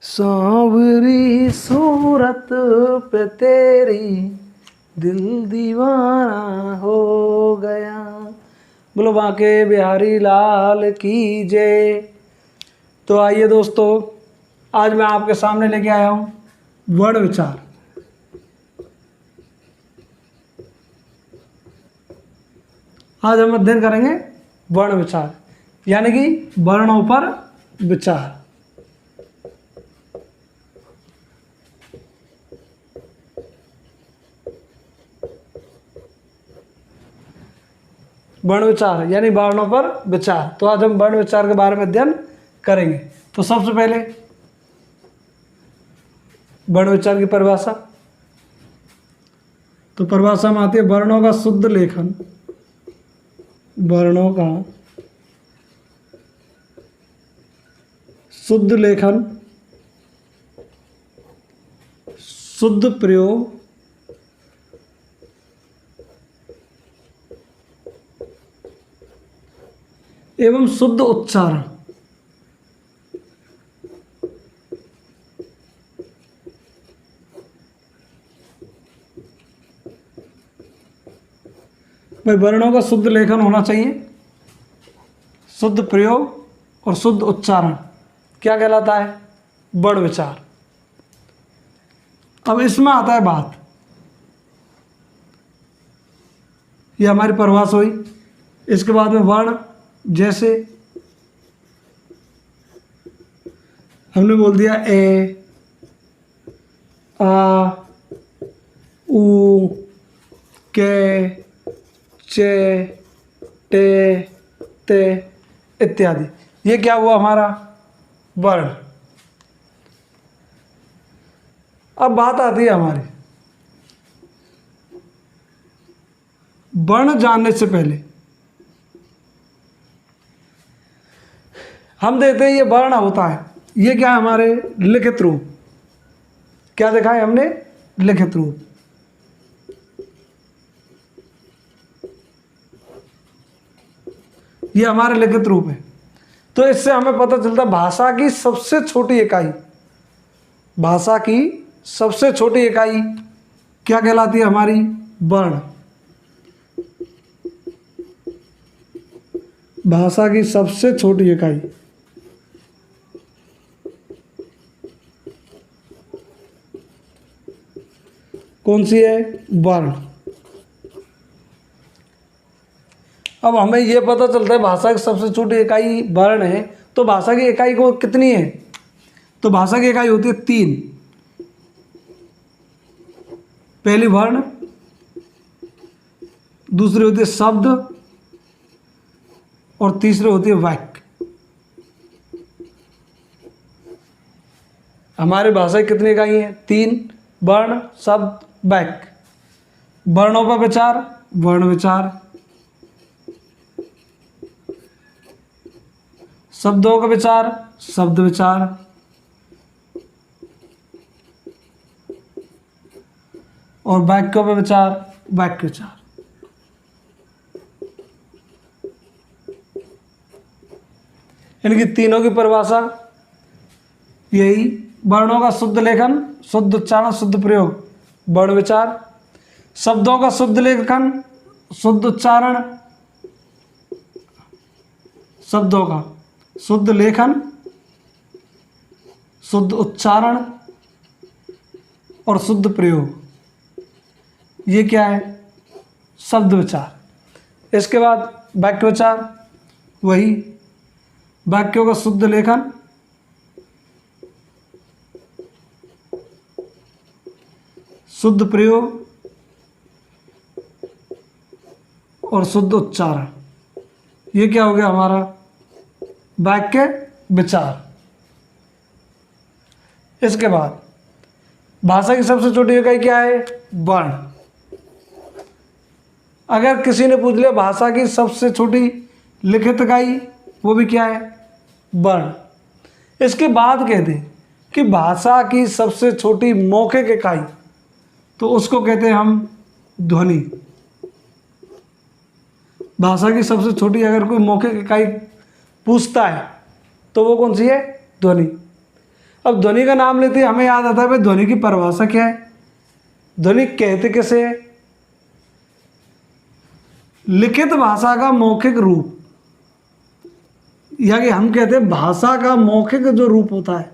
सांवरी सूरत पे तेरी दिल दीवाना हो गया। बोलो बांके बिहारी लाल की जय। तो आइए दोस्तों, आज मैं आपके सामने लेके आया हूँ वर्ण विचार। आज हम अध्ययन करेंगे वर्ण विचार, यानी कि वर्णों पर विचार। वर्ण विचार यानी वर्णों पर विचार। तो आज हम वर्ण विचार के बारे में अध्ययन करेंगे। तो सबसे पहले वर्ण विचार की परिभाषा। तो परिभाषा में आती है वर्णों का शुद्ध लेखन। वर्णों का शुद्ध लेखन, शुद्ध प्रयोग, एवं शुद्ध उच्चारण। भाई वर्णों का शुद्ध लेखन होना चाहिए, शुद्ध प्रयोग और शुद्ध उच्चारण क्या कहलाता है? वर्ण विचार। अब इसमें आता है बात, ये हमारी परिभाषा हुई। इसके बाद में वर्ण, जैसे हमने बोल दिया ए, आ, उ, के, चे, टे, ते इत्यादि। ये क्या हुआ हमारा? वर्ण। अब बात आती है हमारी वर्ण जानने से पहले हम देखते हैं ये वर्ण होता है, ये क्या है? हमारे लिखित रूप। क्या देखा है हमने? लिखित रूप। ये हमारे लिखित रूप है। तो इससे हमें पता चलता है भाषा की सबसे छोटी इकाई, भाषा की सबसे छोटी इकाई क्या कहलाती है? हमारी वर्ण। भाषा की सबसे छोटी इकाई कौन सी है? वर्ण। अब हमें यह पता चलता है भाषा की सबसे छोटी इकाई वर्ण है, तो भाषा की इकाई को कितनी है? तो भाषा की इकाई होती है 3। पहली वर्ण, दूसरी होती है शब्द और तीसरी होती है वाक्य। हमारी भाषा की कितनी इकाई है? 3। वर्ण, शब्द, वाक्य। वर्णों पर विचार, वर्ण विचार। शब्दों का विचार, शब्द विचार। और वाक्यों पर विचार, वाक्य विचार। इनकी तीनों की परिभाषा यही। वर्णों का शुद्ध लेखन, शुद्ध उच्चारण, शुद्ध प्रयोग, वर्ण विचार। शब्दों का शुद्ध लेखन, शुद्ध उच्चारण, शब्दों का शुद्ध लेखन, शुद्ध उच्चारण और शुद्ध प्रयोग, ये क्या है? शब्द विचार। इसके बाद वाक्य विचार, वही वाक्यों का शुद्ध लेखन, शुद्ध प्रयोग और शुद्ध उच्चारण। ये क्या हो गया हमारा? वाक्य विचार। इसके बाद भाषा की सबसे छोटी इकाई क्या है? वर्ण। अगर किसी ने पूछ लिया भाषा की सबसे छोटी लिखित इकाई, वो भी क्या है? वर्ण। इसके बाद कहते हैं कि भाषा की सबसे छोटी मौखिक इकाई, तो उसको कहते हैं हम ध्वनि। भाषा की सबसे छोटी अगर कोई मौखिक इकाई पूछता है तो वो कौन सी है? ध्वनि। अब ध्वनि का नाम लेते ही हमें याद आता है भाई ध्वनि की परिभाषा क्या है, ध्वनि कहते किसे है? लिखित भाषा का मौखिक रूप, या कि हम कहते हैं भाषा का मौखिक जो रूप होता है,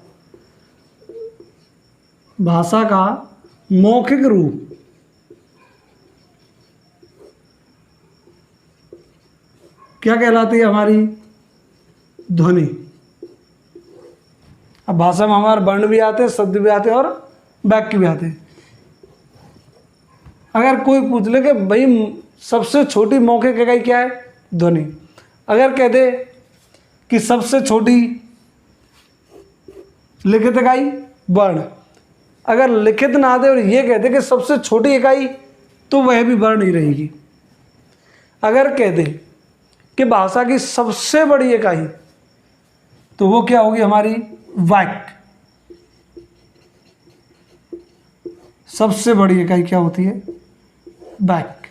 भाषा का मौखिक रूप क्या कहलाती है? हमारी ध्वनि। अब भाषा में हमारे वर्ण भी आते हैं, शब्द भी आते हैं और वाक्य भी आते हैं। अगर कोई पूछ ले कि भाई सबसे छोटी मौखिक इकाई क्या है? ध्वनि। अगर कह दे कि सबसे छोटी लिखित इकाई वर्ण, अगर लिखित ना दे और ये कहते कि सबसे छोटी इकाई, तो वह भी वर्ण ही रहेगी। अगर कह दे कि भाषा की सबसे बड़ी इकाई, तो वो क्या होगी? हमारी वाक्य। सबसे बड़ी इकाई क्या होती है? वाक्य।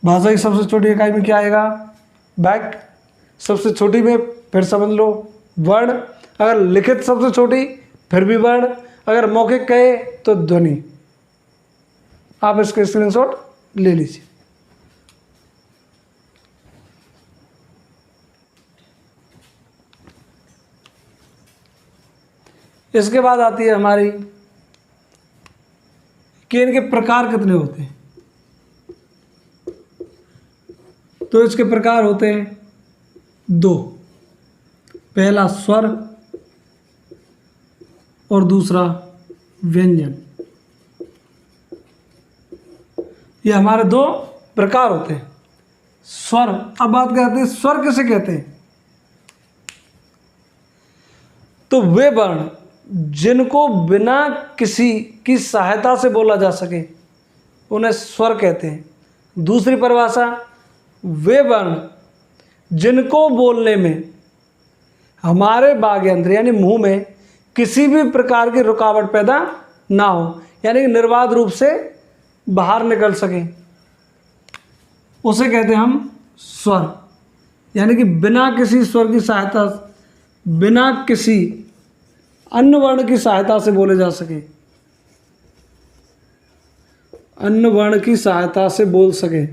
भाषा की सबसे छोटी इकाई में क्या आएगा? वाक्य। सबसे छोटी में फिर समझ लो वर्ण। अगर लिखित सबसे छोटी फिर भी वर्ण। अगर मौखिक कहे तो ध्वनि। आप इसका स्क्रीनशॉट ले लीजिए। इसके बाद आती है हमारी कि इनके प्रकार कितने होते हैं। तो इसके प्रकार होते हैं दो। पहला स्वर और दूसरा व्यंजन। ये हमारे दो प्रकार होते हैं। स्वर, अब बात करते हैं स्वर किसे कहते हैं? तो वे वर्ण जिनको बिना किसी की सहायता से बोला जा सके उन्हें स्वर कहते हैं। दूसरी परिभाषा, वे वर्ण जिनको बोलने में हमारे वाग्यंत्र यानी मुंह में किसी भी प्रकार की रुकावट पैदा ना हो, यानी कि निर्बाध रूप से बाहर निकल सके, उसे कहते हैं हम स्वर। यानी कि बिना किसी स्वर की सहायता, बिना किसी अन्य वर्ण की सहायता से बोले जा सके, अन्य वर्ण की सहायता से बोल सके।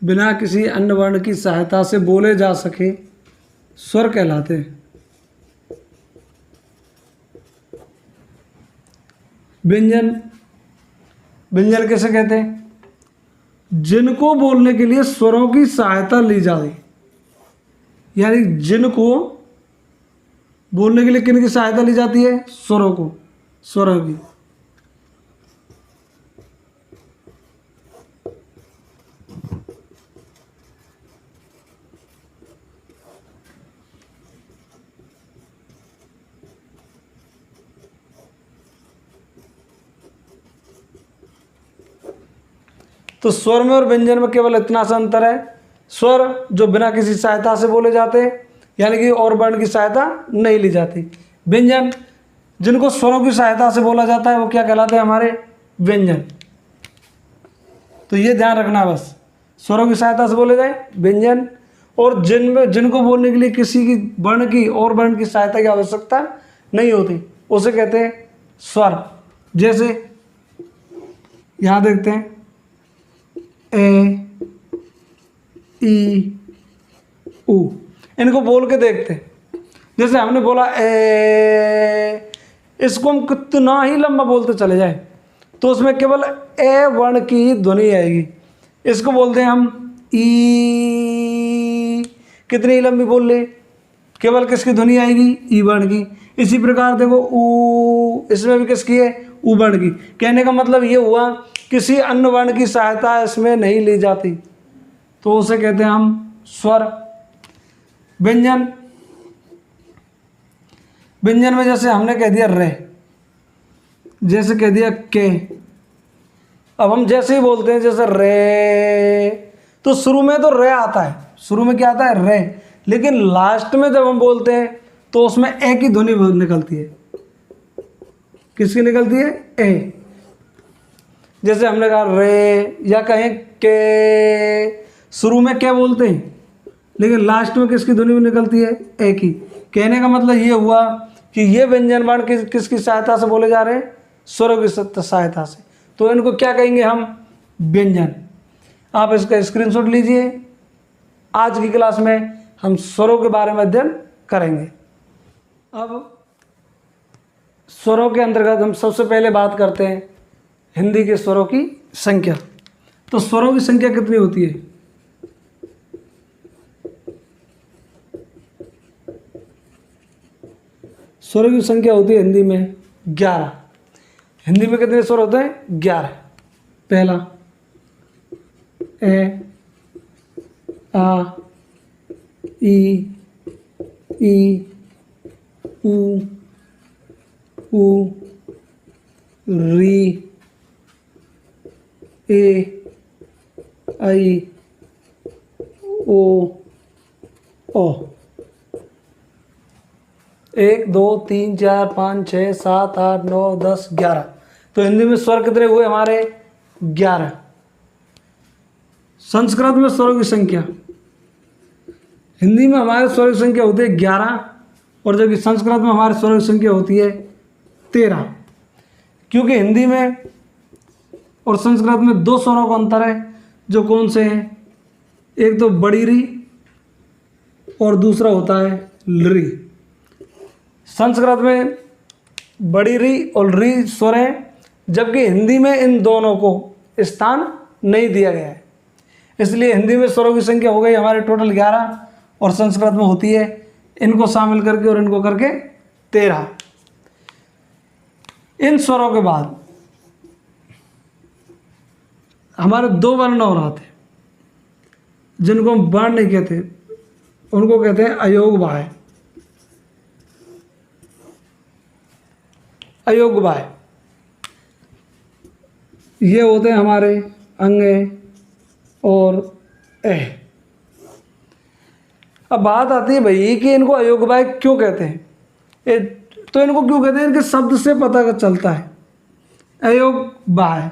बिना किसी अन्य वर्ण की सहायता से बोले जा सके स्वर कहलाते हैं। व्यंजन, व्यंजन किसे कहते हैं? जिनको बोलने के लिए स्वरों की सहायता ली जाए, यानी जिनको बोलने के लिए किन की सहायता ली जाती है? स्वरों को, स्वरों की। तो स्वर में और व्यंजन में केवल इतना सा अंतर है। स्वर जो बिना किसी सहायता से बोले जाते हैं, यानी कि और वर्ण की सहायता नहीं ली जाती। व्यंजन जिनको स्वरों की सहायता से बोला जाता है वो क्या कहलाते हैं? हमारे व्यंजन। तो ये ध्यान रखना बस, स्वरों की सहायता से बोले जाए व्यंजन, और जिनमें जिनको बोलने के लिए किसी की वर्ण की और वर्ण की सहायता की आवश्यकता नहीं होती उसे कहते हैं स्वर। जैसे यहाँ देखते हैं ए, ई, उ, इनको बोल के देखते हैं। जैसे हमने बोला ए, इसको हम कितना ही लंबा बोलते चले जाए तो उसमें केवल ए वर्ण की ही ध्वनि आएगी। इसको बोलते हैं हम ई, कितनी ही लंबी बोल ले केवल किसकी ध्वनि आएगी? ई वर्ण की। इसी प्रकार देखो ऊ, इसमें भी किसकी है? ऊ वर्ण की। कहने का मतलब ये हुआ किसी अन्य वर्ण की सहायता इसमें नहीं ली जाती, तो उसे कहते हैं हम स्वर। व्यंजन, व्यंजन में जैसे हमने कह दिया रे, जैसे कह दिया के, अब हम जैसे ही बोलते हैं जैसे रे, तो शुरू में तो रे आता है, शुरू में क्या आता है? रे। लेकिन लास्ट में जब हम बोलते हैं तो उसमें ए की ध्वनि निकलती है। किसकी निकलती है? ए। जैसे हमने कहा रे, या कहें के, शुरू में क्या बोलते हैं लेकिन लास्ट में किसकी ध्वनि निकलती है, ए की। कहने का मतलब ये हुआ कि ये व्यंजन वर्ण किसकी सहायता से बोले जा रहे हैं, स्वरों की सहायता से। तो इनको क्या कहेंगे हम, व्यंजन। आप इसका स्क्रीनशॉट लीजिए। आज की क्लास में हम स्वरों के बारे में अध्ययन करेंगे। अब स्वरों के अंतर्गत हम सबसे पहले बात करते हैं हिंदी के स्वरों की संख्या। तो स्वरों की संख्या कितनी होती है, स्वरों की संख्या होती है हिंदी में 11। हिंदी में कितने स्वर होते हैं, 11। पहला ए, आ, ई, उ, री, ए, आई, ओ, 1 2 3 4 5 6 7 8 9 10 11। तो हिंदी में स्वर कितने हुए हमारे, 11। संस्कृत में स्वरों की संख्या, हिंदी में हमारे स्वरों की संख्या होती है 11 और जबकि संस्कृत में हमारे स्वरों की संख्या होती है 13। क्योंकि हिंदी में और संस्कृत में 2 स्वरों का अंतर है, जो कौन से हैं, एक तो बड़ी री और दूसरा होता है री। संस्कृत में बड़ी री और री स्वर हैं, जबकि हिंदी में इन दोनों को स्थान नहीं दिया गया है। इसलिए हिंदी में स्वरों की संख्या हो गई हमारे टोटल 11 और संस्कृत में होती है इनको शामिल करके और इनको करके 13। इन स्वरों के बाद हमारे 2 वर्ण और आते हैं जिनको हम वर्ण नहीं कहते, उनको कहते हैं अयोगवाय। अयोगवाय ये होते हैं हमारे अंग और ए। अब बात आती है भाई कि इनको अयोगवाय क्यों कहते हैं, तो इनको क्यों कहते हैं, इनके शब्द से पता चलता है। अयोगवाय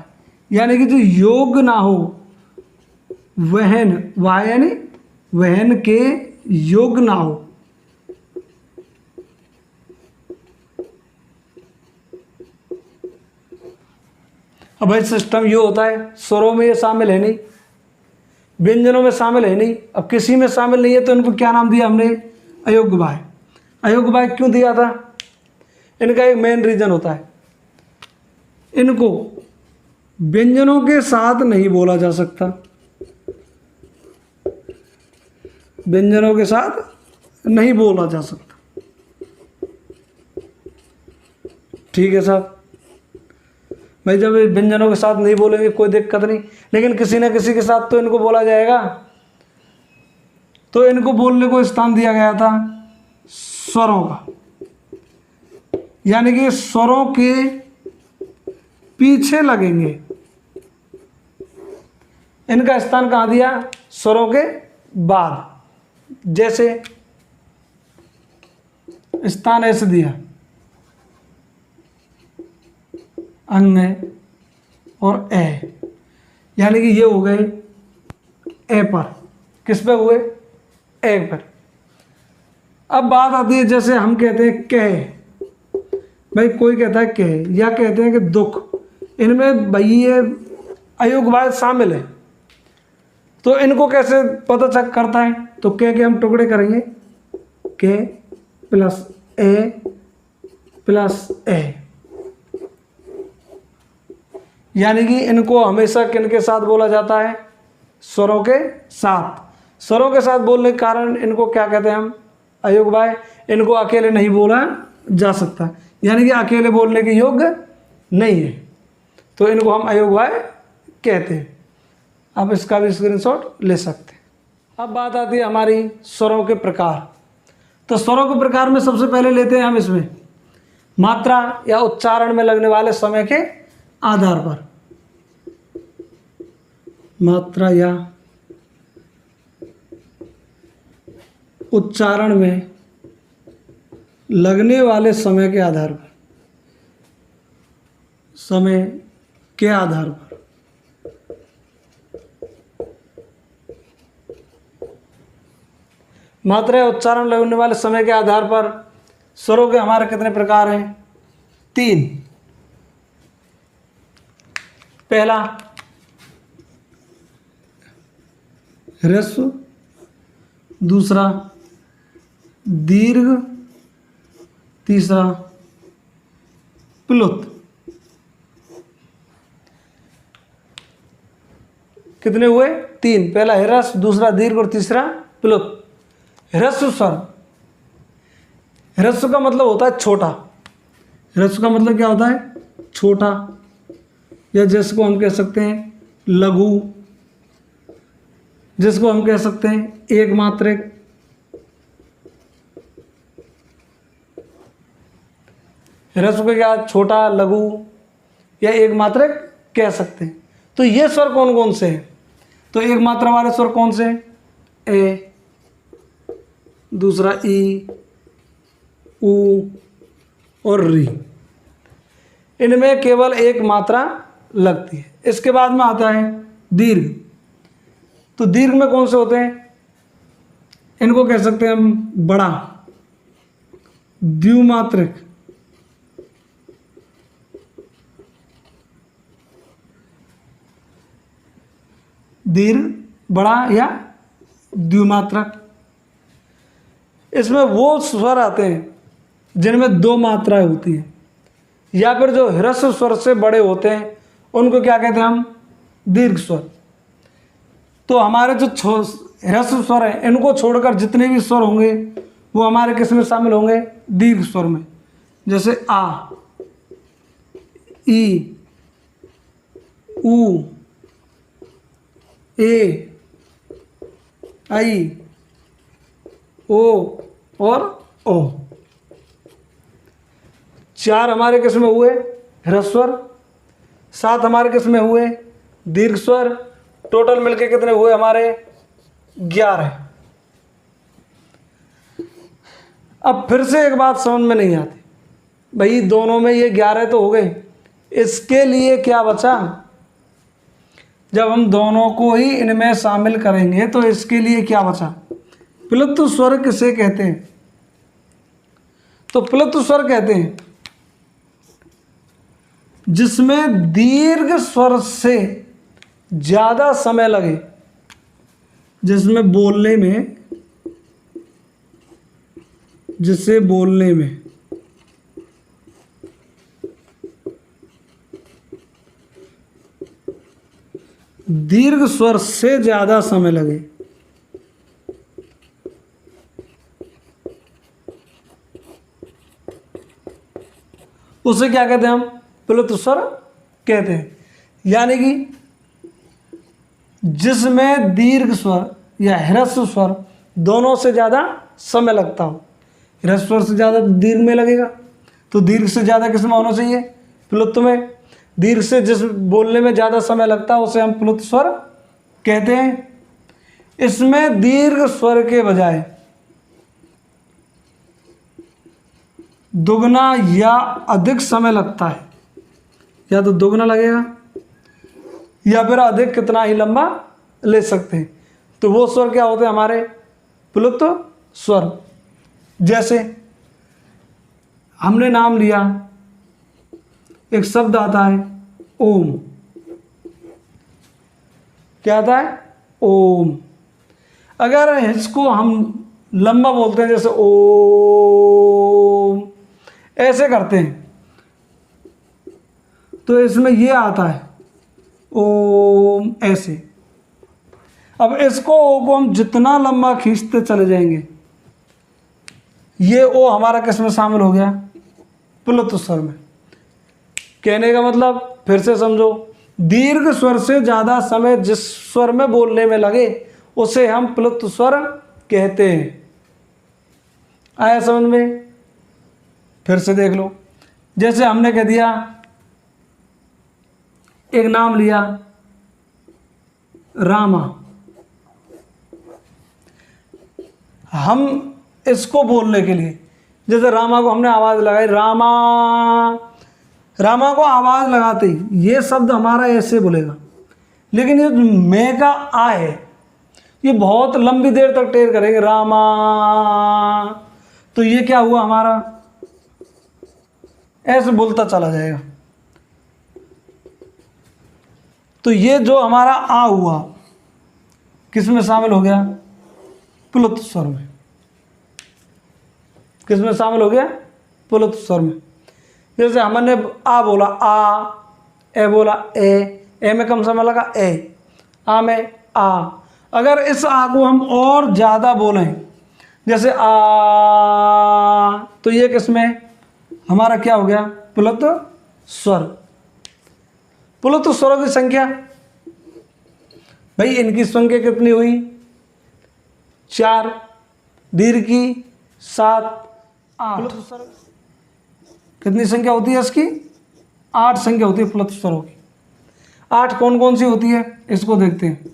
यानी कि जो योग ना हो, वहन, वाय यानी वहन के योग ना हो। अब भाई सिस्टम ये होता है, स्वरों में ये शामिल है नहीं, व्यंजनों में शामिल है नहीं। अब किसी में शामिल नहीं है तो इनको क्या नाम दिया हमने, अयोगवाय। अयोगवाय क्यों दिया था, इनका एक मेन रीजन होता है, इनको व्यंजनों के साथ नहीं बोला जा सकता। व्यंजनों के साथ नहीं बोला जा सकता। ठीक है साहब, भाई जब व्यंजनों के साथ नहीं बोलेंगे कोई दिक्कत नहीं, लेकिन किसी न किसी के साथ तो इनको बोला जाएगा। तो इनको बोलने को स्थान दिया गया था स्वरों का, यानी कि स्वरों के पीछे लगेंगे। इनका स्थान कहाँ दिया, स्वरों के बाद। जैसे स्थान ऐसे दिया, अंग और ए, यानी कि ये हो गए ए पर। किस पे हुए, ए पर। अब बात आती है, जैसे हम कहते हैं कह, भाई कोई कहता है कह, या कहते हैं कि दुख, इनमें भाई ये अयोगवाय शामिल है। तो इनको कैसे पता चल करता है, तो कह के हम टुकड़े करेंगे, के प्लस ए, यानी कि इनको हमेशा किनके साथ बोला जाता है, स्वरों के साथ। स्वरों के साथ बोलने के कारण इनको क्या कहते हैं हम, अयोगवाय। इनको अकेले नहीं बोला जा सकता, यानी कि अकेले बोलने के योग्य नहीं है, तो इनको हम अयोगवाय कहते हैं। आप इसका भी स्क्रीनशॉट ले सकते हैं। अब बात आती है हमारी स्वरों के प्रकार। तो स्वरों के प्रकार में सबसे पहले लेते हैं हम इसमें मात्रा या उच्चारण में लगने वाले समय के आधार पर। मात्रा या उच्चारण में लगने वाले समय के आधार पर, समय के आधार पर मात्रा उच्चारण लगने वाले समय के आधार पर स्वरों के हमारे कितने प्रकार हैं? 3। पहला ह्रस्व, दूसरा दीर्घ, तीसरा प्लुत। कितने हुए? 3। पहला ह्रस्व, दूसरा दीर्घ और तीसरा प्लुत। ह्रस्व स्वर, ह्रस्व का मतलब होता है छोटा। ह्रस्व का मतलब क्या होता है? छोटा, या जिसको हम कह सकते हैं लघु, जिसको हम कह सकते हैं एक मात्रिक। ह्रस्व को क्या छोटा, लघु या एक मात्रिक कह सकते हैं। तो ये स्वर कौन कौन से हैं? तो एक मात्रा वाले स्वर कौन से हैं? ए, दूसरा ई, ऊ और री। इनमें केवल एक मात्रा लगती है। इसके बाद में आता है दीर्घ। तो दीर्घ में कौन से होते हैं? इनको कह सकते हैं हम बड़ा, द्विमात्रिक, दीर्घ, बड़ा या द्विमात्रक। इसमें वो स्वर आते हैं जिनमें 2 मात्राएं होती हैं, या फिर जो ह्रस्व स्वर से बड़े होते हैं उनको क्या कहते हैं हम? दीर्घ स्वर। तो हमारे जो ह्रस्व स्वर हैं इनको छोड़कर जितने भी स्वर होंगे वो हमारे किस में शामिल होंगे? दीर्घ स्वर में। जैसे आ, ई, ऊ, ए, आई, ओ और ओ। 4 हमारे किस में हुए? ह्रस्व स्वर। 7 हमारे किस में हुए? दीर्घ स्वर। टोटल मिलके कितने हुए हमारे? 11। अब फिर से एक बात समझ में नहीं आती, भाई दोनों में ये 11 तो हो गए, इसके लिए क्या बचा? जब हम दोनों को ही इनमें शामिल करेंगे तो इसके लिए क्या बचा? प्लुत स्वर किसे कहते हैं? तो प्लुत स्वर कहते हैं जिसमें दीर्घ स्वर से ज़्यादा समय लगे, जिसमें बोलने में, जिसे बोलने में दीर्घ स्वर से ज़्यादा समय लगे, उसे क्या कहते हैं हम? प्लुत स्वर कहते हैं। यानी कि जिसमें दीर्घ स्वर या ह्रस्व स्वर दोनों से ज़्यादा समय लगता हो। ह्रस्व स्वर से ज़्यादा दीर्घ में लगेगा, तो दीर्घ से ज़्यादा किस में होना चाहिए? प्लुत में। दीर्घ से जिस बोलने में ज़्यादा समय लगता है उसे हम प्लुत स्वर कहते हैं। इसमें दीर्घ स्वर के बजाय दुगना या अधिक समय लगता है, या तो दुगना लगेगा या फिर अधिक कितना ही लंबा ले सकते हैं। तो वो स्वर क्या होते हैं हमारे? प्लुत स्वर। जैसे हमने नाम लिया, एक शब्द आता है ओम। क्या आता है? ओम। अगर इसको हम लंबा बोलते हैं, जैसे ओम ऐसे करते हैं, तो इसमें ये आता है ओम ऐसे। अब इसको ओ को हम जितना लंबा खींचते चले जाएंगे, ये ओ हमारा किस में शामिल हो गया? प्लुत स्वर में। कहने का मतलब फिर से समझो, दीर्घ स्वर से ज़्यादा समय जिस स्वर में बोलने में लगे उसे हम प्लुत स्वर कहते हैं। आया समझ में? फिर से देख लो। जैसे हमने कह दिया, एक नाम लिया रामा, हम इसको बोलने के लिए, जैसे रामा को हमने आवाज़ लगाई, रामा, रामा को आवाज़ लगाते ही ये शब्द हमारा ऐसे बोलेगा। लेकिन ये मैं का आ है, ये बहुत लंबी देर तक टेर करेंगे रामा, तो ये क्या हुआ हमारा, ऐसे बोलता चला जाएगा। तो ये जो हमारा आ हुआ किस में शामिल हो गया, प्लुत स्वर में। किस में शामिल हो गया, प्लुत स्वर में। जैसे हमने आ बोला आ, ए बोला ए में कम समय लगा ए, आ में आ। अगर इस आ को हम और ज़्यादा बोलें जैसे आ, तो ये किसमें हमारा क्या हो गया, प्लुत स्वर। प्लुत स्वरों की संख्या भाई, इनकी संख्या कितनी हुई, 4, दीर्घ की 7, 8। कितनी संख्या होती है इसकी, 8 संख्या होती है प्लुत स्वरों की। 8 कौन कौन सी होती है, इसको देखते हैं।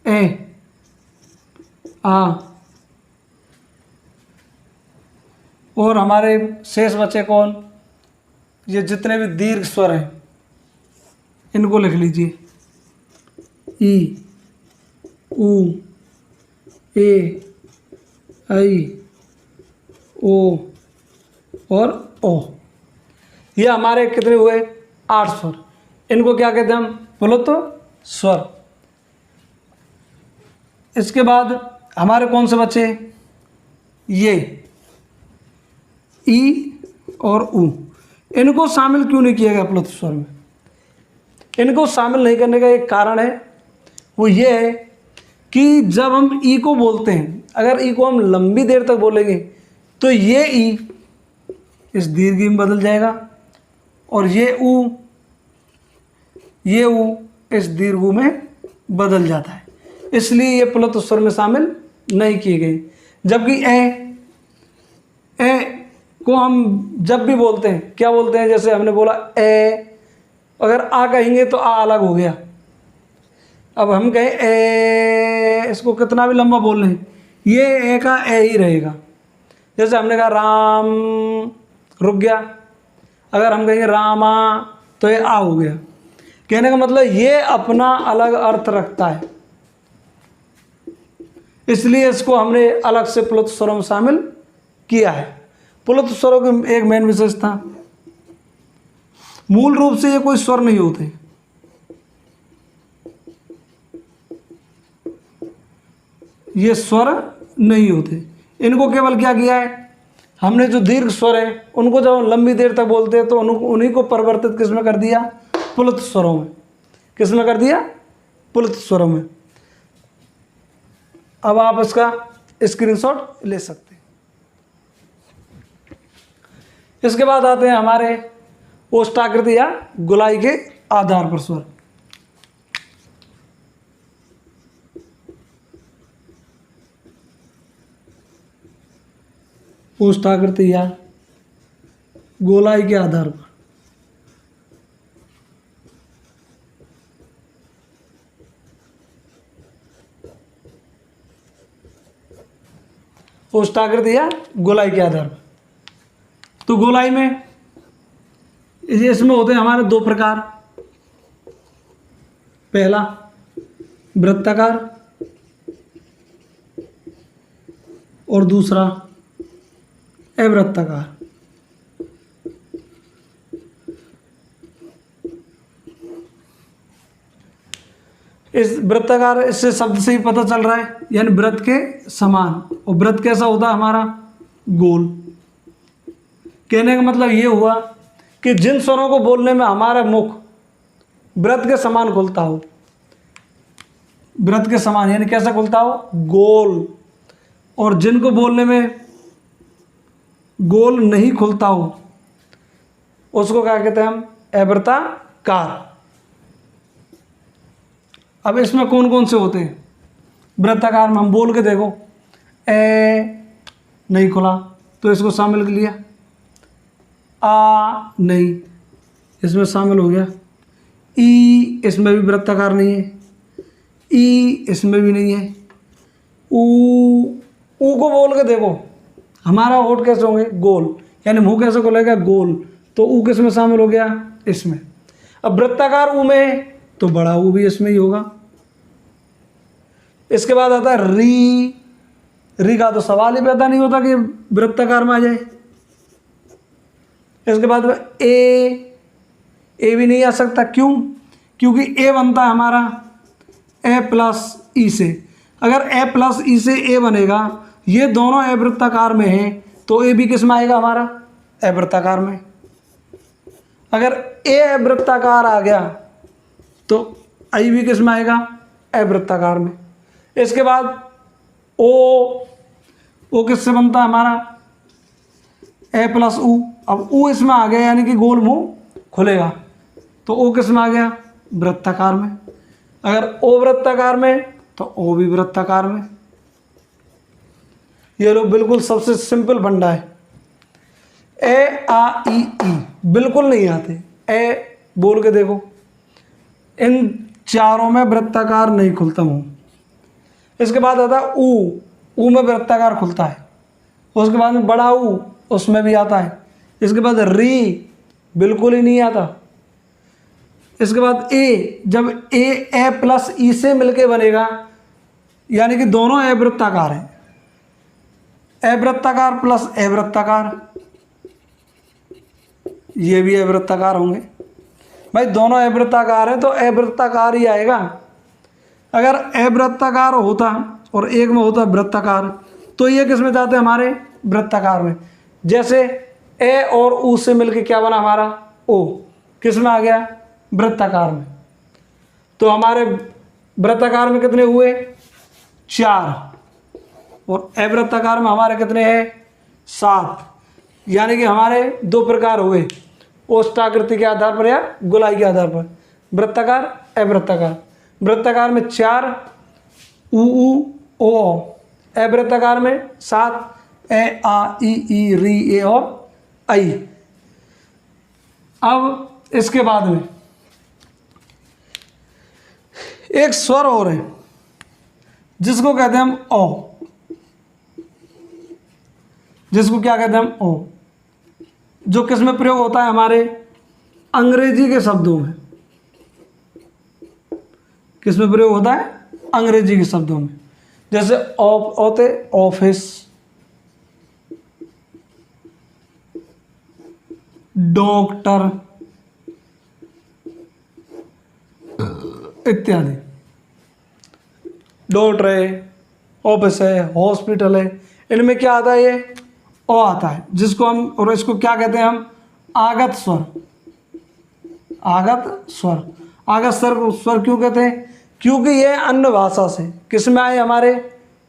ए, आ, और हमारे शेष बचे कौन, ये जितने भी दीर्घ स्वर हैं इनको लिख लीजिए। ई, ऊ, ए, आई, ओ और ओ। ये हमारे कितने हुए, 8 स्वर। इनको क्या कहते हैं हम, प्लुत स्वर। इसके बाद हमारे कौन से बचे, ये ई और ऊ। इनको शामिल क्यों नहीं किया गया प्लुत स्वर में, इनको शामिल नहीं करने का एक कारण है, वो ये है कि जब हम ई को बोलते हैं, अगर ई को हम लंबी देर तक बोलेंगे तो ये ई इस दीर्घ में बदल जाएगा और ये ऊ इस दीर्घ में बदल जाता है, इसलिए ये प्लुत स्वर में शामिल नहीं किए गए। जबकि ए को हम जब भी बोलते हैं क्या बोलते हैं, जैसे हमने बोला ए, अगर आ कहेंगे तो आ अलग हो गया। अब हम कहें ए, इसको कितना भी लंबा बोल लें ये ए का ए ही रहेगा। जैसे हमने कहा राम, रुक गया। अगर हम कहेंगे रामा तो ये आ हो गया। कहने का मतलब ये अपना अलग अर्थ रखता है, इसलिए इसको हमने अलग से प्लुत स्वरों में शामिल किया है। प्लुत स्वरों की एक मेन विशेषता, मूल रूप से ये कोई स्वर नहीं होते, ये स्वर नहीं होते। इनको केवल क्या किया है हमने, जो दीर्घ स्वर है उनको जब हम लंबी देर तक बोलते हैं तो उन्हीं को परिवर्तित किस में कर दिया, प्लुत स्वरों में। किस में कर दिया, प्लुत स्वरों में। अब आप इसका स्क्रीनशॉट ले सकते हैं। इसके बाद आते हैं हमारे ओष्ठाकृति या गोलाई के आधार पर स्वर। ओष्ठाकृति या गोलाई के आधार पर ओष्ठाकृति या गोलाई के आधार पर। तो गोलाई में इसमें होते हैं हमारे 2 प्रकार। पहला वृत्ताकार और दूसरा अवृत्ताकार। इस वृत्ताकार, इससे शब्द से ही पता चल रहा है, यानी वृत्त के समान। और वृत्त कैसा होता है हमारा, गोल। कहने का मतलब ये हुआ कि जिन स्वरों को बोलने में हमारा मुख वृत्त के समान खुलता हो, वृत्त के समान यानी कैसा खुलता हो, गोल, और जिनको बोलने में गोल नहीं खुलता हो उसको क्या कहते हैं हम, अवृत्ताकार। अब इसमें कौन कौन से होते हैं वृत्ताकार में, हम बोल के देखो, ए नहीं खुला तो इसको शामिल कर लिया, आ नहीं इसमें शामिल हो गया, ई इसमें भी वृत्ताकार नहीं है, ई इसमें भी नहीं है, ऊ को बोल के देखो हमारा होठ कैसे होंगे, गोल, यानी मुंह कैसे खुलेगा, गोल, तो ऊ किस में शामिल हो गया, इसमें। अब वृत्ताकार ऊ में तो बड़ा ऊ भी इसमें ही होगा, इसके बाद आता है री। री का तो सवाल ही पैदा नहीं होता कि वृत्ताकार में आ जाए। इसके बाद ए भी नहीं आ सकता। क्यों? क्योंकि ए बनता है हमारा ए प्लस ई से। अगर ए प्लस ई से ए बनेगा, ये दोनों ए वृत्ताकार में हैं, तो ए भी किस में आएगा हमारा? ए वृत्ताकार में। अगर ए वृत्ताकार आ गया तो आई भी किस में आएगा? ए वृत्ताकार में। इसके बाद ओ किससे बनता है हमारा? ए प्लस ऊ। अब ऊ इसमें आ गया यानी कि गोल मुंह खुलेगा, तो ओ किस में आ गया? वृत्ताकार में। अगर ओ वृत्ताकार में तो ओ भी वृत्ताकार में। ये लोग बिल्कुल सबसे सिंपल फंडा है। ए आ ई बिल्कुल नहीं आते। ए बोल के देखो, इन चारों में वृत्ताकार नहीं खुलता मुंह। इसके बाद आता है ऊ में वृत्ताकार खुलता है। उसके बाद में बड़ा ऊ, उसमें भी आता है। इसके बाद री बिल्कुल ही नहीं आता। इसके बाद ए, जब ए प्लस ई से मिलके बनेगा, यानी कि दोनों ए वृत्ताकार हैं। ए वृत्ताकार प्लस ए वृत्ताकार, ये भी ए वृत्ताकार होंगे। भाई दोनों ए वृत्ताकार हैं तो ए वृत्ताकार ही आएगा। अगर ए वृत्ताकार होता और एक में होता वृत्ताकार, तो ये किस में जाते हमारे? वृत्ताकार में। जैसे ए और ऊ से मिलके क्या बना हमारा? ओ। किस में आ गया? वृत्ताकार में। तो हमारे वृत्ताकार में कितने हुए? 4। और अवृत्ताकार में हमारे कितने हैं? 7। यानी कि हमारे 2 प्रकार हुए, ओष्टाकृति के आधार पर या गोलाई के आधार पर। वृत्ताकार, अवृत्ताकार। वृत्ताकार में 4 ऊ ओ, अवृत्ताकार में 7 ए आ ई री ए और आई। अब इसके बाद में एक स्वर और है जिसको कहते हैं हम ओ। जिसको क्या कहते हैं हम? ओ। जो किस में प्रयोग होता है? हमारे अंग्रेजी के शब्दों में। किस में प्रयोग होता है? अंग्रेजी के शब्दों में। जैसे होते ऑफिस, डॉक्टर इत्यादि। डॉक्टर है, ऑफिस है, हॉस्पिटल है, इनमें क्या आता है? ये ओ आता है, जिसको हम, और इसको क्या कहते हैं हम? आगत स्वर। आगत स्वर। आगत स्वर क्यों कहते हैं? क्योंकि ये अन्य भाषा से किस में आए? हमारे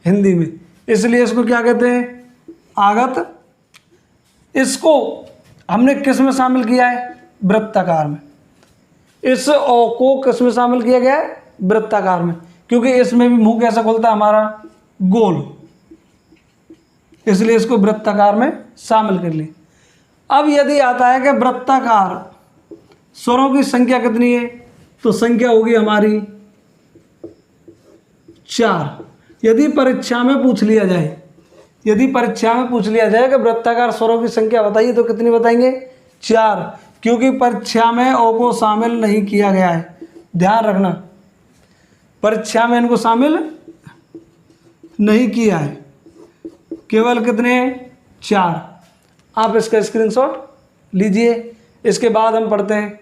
हिंदी में, इसलिए इसको क्या कहते हैं? आगत। इसको हमने किस में शामिल किया है? वृत्ताकार में। इस ओ को किस में शामिल किया गया है? वृत्ताकार में। क्योंकि इसमें भी मुंह कैसा खुलता है हमारा? गोल, इसलिए इसको वृत्ताकार में शामिल कर ली। अब यदि आता है कि वृत्ताकार स्वरों की संख्या कितनी है, तो संख्या होगी हमारी 4। यदि परीक्षा में पूछ लिया जाए, यदि परीक्षा में पूछ लिया जाए कि वृत्ताकार स्वरों की संख्या बताइए, तो कितनी बताएंगे? 4। क्योंकि परीक्षा में ओ को शामिल नहीं किया गया है। ध्यान रखना, परीक्षा में इनको शामिल नहीं किया है। केवल कितने? 4। आप इसका स्क्रीनशॉट लीजिए। इसके बाद हम पढ़ते हैं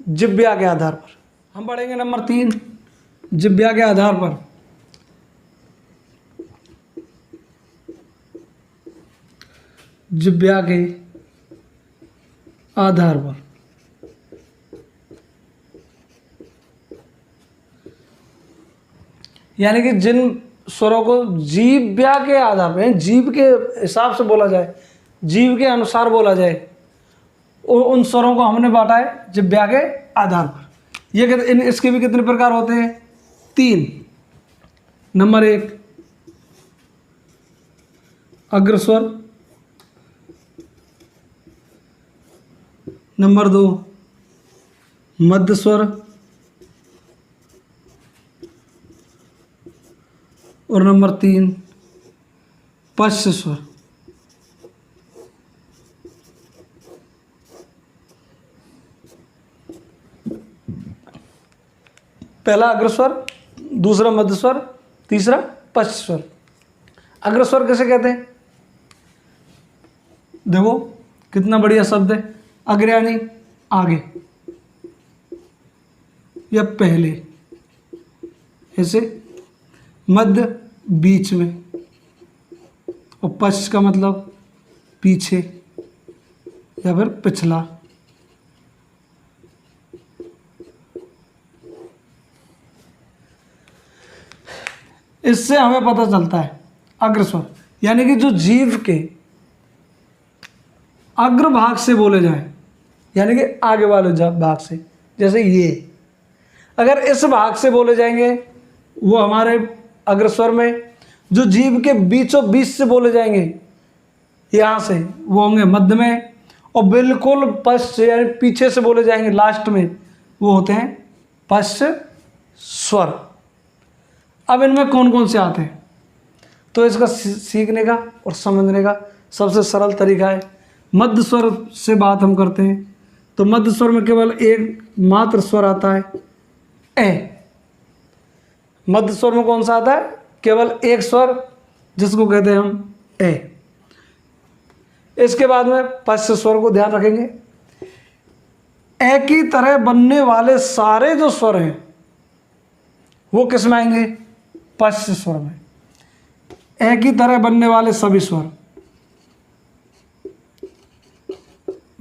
जिह्वा के आधार पर। हम पढ़ेंगे नंबर 3, जिह्वा के आधार पर। जिह्वा के आधार पर यानी कि जिन स्वरों को जिह्वा के आधार पर, जीव के हिसाब से बोला जाए, जीव के अनुसार बोला जाए, उन स्वरों को हमने बांटा है जिह्वा के आधार पर। ये इसके भी कितने प्रकार होते हैं? 3। नंबर 1 अग्रस्वर, नंबर 2 मध्य स्वर, और नंबर 3 पश्च स्वर। पहला अग्रस्वर, दूसरा मध्य स्वर, तीसरा पश्च स्वर। अग्रस्वर किसे कहते हैं? देखो कितना बढ़िया शब्द है। अग्र यानी आगे या पहले, ऐसे मध्य बीच में, और पश्च का मतलब पीछे या फिर पिछला। इससे हमें पता चलता है अग्रस्वर यानी कि जो जीव के अग्र भाग से बोले जाएं, यानी कि आगे वाले भाग से, जैसे ये अगर इस भाग से बोले जाएंगे वो हमारे अग्रस्वर में, जो जीव के बीचों बीच से बोले जाएंगे यहाँ से वो होंगे मध्य में, और बिल्कुल पश्च यानी पीछे से बोले जाएंगे लास्ट में वो होते हैं पश्च स्वर। अब इनमें कौन कौन से आते हैं, तो इसका सीखने का और समझने का सबसे सरल तरीका है मध्य स्वर से बात हम करते हैं। तो मध्य स्वर में केवल एक मात्र स्वर आता है ए। मध्य स्वर में कौन सा आता है? केवल एक स्वर, जिसको कहते हैं हम ए। इसके बाद में पश्च स्वर को ध्यान रखेंगे। ए की तरह बनने वाले सारे जो स्वर हैं वो किस में आएंगे? पश्च स्वर में। ए की तरह बनने वाले सभी स्वर,